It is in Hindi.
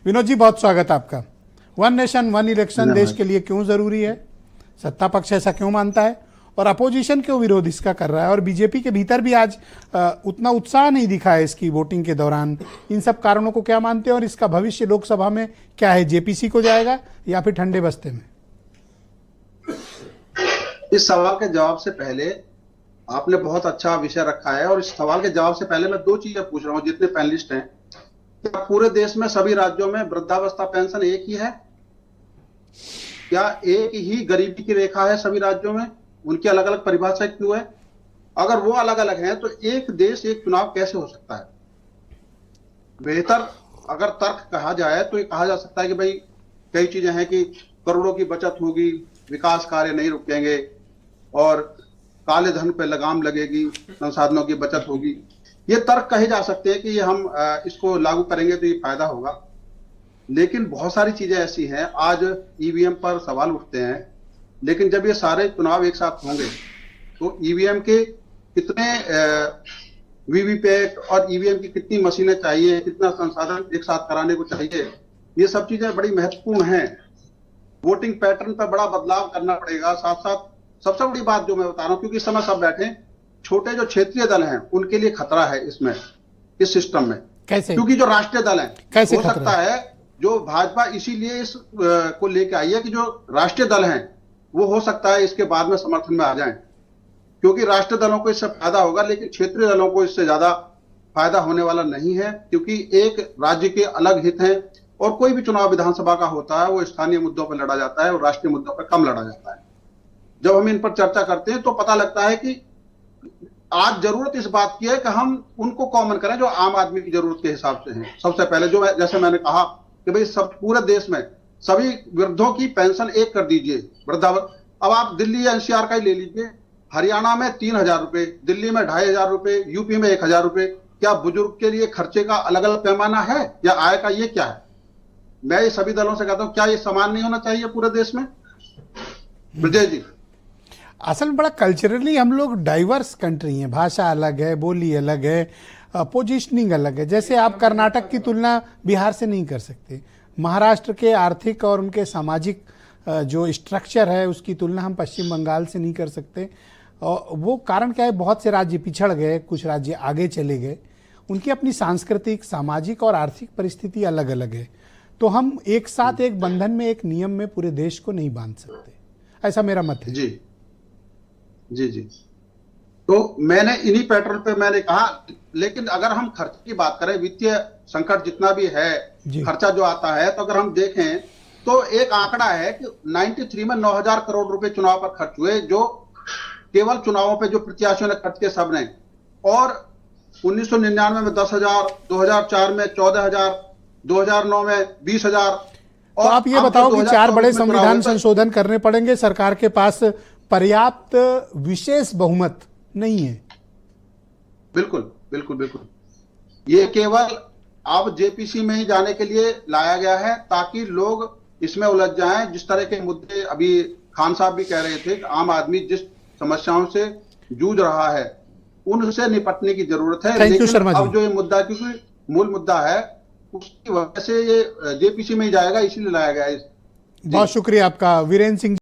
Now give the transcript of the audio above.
विनोद जी, बहुत स्वागत आपका। वन नेशन वन इलेक्शन देश के लिए क्यों जरूरी है, सत्ता पक्ष ऐसा क्यों मानता है और अपोजिशन क्यों विरोध इसका कर रहा है, और बीजेपी के भीतर भी आज उतना उत्साह नहीं दिखा है इसकी वोटिंग के दौरान, इन सब कारणों को क्या मानते हैं और इसका भविष्य लोकसभा में क्या है, जेपीसी को जाएगा या फिर ठंडे बस्ते में? इस सवाल के जवाब से पहले आपने बहुत अच्छा विषय रखा है, और इस सवाल के जवाब से पहले मैं दो चीजें पूछ रहा हूँ जितने पैनलिस्ट हैं। क्या पूरे देश में सभी राज्यों में वृद्धावस्था पेंशन एक ही है? क्या एक ही गरीबी की रेखा है सभी राज्यों में? उनकी अलग अलग परिभाषा क्यों है? अगर वो अलग अलग हैं तो एक देश एक चुनाव कैसे हो सकता है? बेहतर अगर तर्क कहा जाए तो ये कहा जा सकता है कि भाई कई चीजें हैं कि करोड़ों की बचत होगी, विकास कार्य नहीं रुकेंगे और काले धन पे लगाम लगेगी, संसाधनों की बचत होगी। ये तर्क कहे जा सकते हैं कि ये हम इसको लागू करेंगे तो ये फायदा होगा। लेकिन बहुत सारी चीजें ऐसी हैं, आज ईवीएम पर सवाल उठते हैं, लेकिन जब ये सारे चुनाव एक साथ होंगे तो ईवीएम के कितने वीवीपैट और ईवीएम की कितनी मशीनें चाहिए, कितना संसाधन एक साथ कराने को चाहिए, ये सब चीजें बड़ी महत्वपूर्ण हैं। वोटिंग पैटर्न पर बड़ा बदलाव करना पड़ेगा। साथ साथ सबसे बड़ी बात जो मैं बता रहा हूं, क्योंकि इस समय सब बैठे, छोटे जो क्षेत्रीय दल हैं उनके लिए खतरा है इसमें, इस सिस्टम में। कैसे? क्योंकि जो राष्ट्रीय दल हैं, कैसे हो सकता है जो भाजपा इसीलिए इस को लेके आई है कि जो राष्ट्रीय दल हैं वो हो सकता है इसके बाद में समर्थन में आ जाएं, क्योंकि राष्ट्रीय दलों को इससे फायदा होगा, लेकिन क्षेत्रीय दलों को इससे ज्यादा फायदा होने वाला नहीं है, क्योंकि एक राज्य के अलग हित हैं और कोई भी चुनाव विधानसभा का होता है वो स्थानीय मुद्दों पर लड़ा जाता है और राष्ट्रीय मुद्दों पर कम लड़ा जाता है। जब हम इन पर चर्चा करते हैं तो पता लगता है कि आज जरूरत इस बात की है कि हम उनको कॉमन करें जो आम आदमी की जरूरत के हिसाब से हैं। सबसे पहले जो जैसे मैंने कहा कि भाई सब पूरे देश में सभी वृद्धों की पेंशन एक कर दीजिए, वृद्धावस्था। अब आप दिल्ली या एनसीआर का ही ले लीजिए, हरियाणा में 3,000 रुपए, दिल्ली में 2,500 रुपए, यूपी में 1,000 रुपए। क्या बुजुर्ग के लिए खर्चे का अलग अलग पैमाना है या आय का? ये क्या है? मैं ये सभी दलों से कहता हूं, क्या ये समान नहीं होना चाहिए पूरे देश में? विजय जी, असल में बड़ा कल्चरली हम लोग डाइवर्स कंट्री हैं, भाषा अलग है, बोली अलग है, पोजीशनिंग अलग है। जैसे आप कर्नाटक की तुलना बिहार से नहीं कर सकते, महाराष्ट्र के आर्थिक और उनके सामाजिक जो स्ट्रक्चर है उसकी तुलना हम पश्चिम बंगाल से नहीं कर सकते। और वो कारण क्या है, बहुत से राज्य पिछड़ गए, कुछ राज्य आगे चले गए, उनकी अपनी सांस्कृतिक, सामाजिक और आर्थिक परिस्थिति अलग अलग है। तो हम एक साथ एक बंधन में, एक नियम में पूरे देश को नहीं बांध सकते, ऐसा मेरा मत है। जी जी जी। तो मैंने इन्हीं पैटर्न पे मैंने कहा, लेकिन अगर हम खर्च की बात करें, वित्तीय संकट जितना भी है, खर्चा जो आता है, तो अगर हम देखें तो एक आंकड़ा है कि 93 में 9,000 करोड़ रुपए चुनाव पर खर्च हुए, जो केवल चुनावों पे जो प्रत्याशियों ने खर्च किए सबने। और 1999 में 10,000, 2004 में 14,000, 2009 में 20,000। तो आप ये बताओ कि 4 बड़े संविधान संशोधन करने पड़ेंगे, सरकार के पास पर्याप्त विशेष बहुमत नहीं है। बिल्कुल बिल्कुल बिल्कुल। ये केवल अब जेपीसी में ही जाने के लिए लाया गया है ताकि लोग इसमें उलझ जाएं। जिस तरह के मुद्दे अभी खान साहब भी कह रहे थे कि आम आदमी जिस समस्याओं से जूझ रहा है उनसे निपटने की जरूरत है, लेकिन अब जो ये मुद्दा, क्योंकि मूल मुद्दा है, उसकी वजह से ये जेपीसी में ही जाएगा, इसीलिए लाया गया है। बहुत शुक्रिया आपका वीरेंद्र सिंह।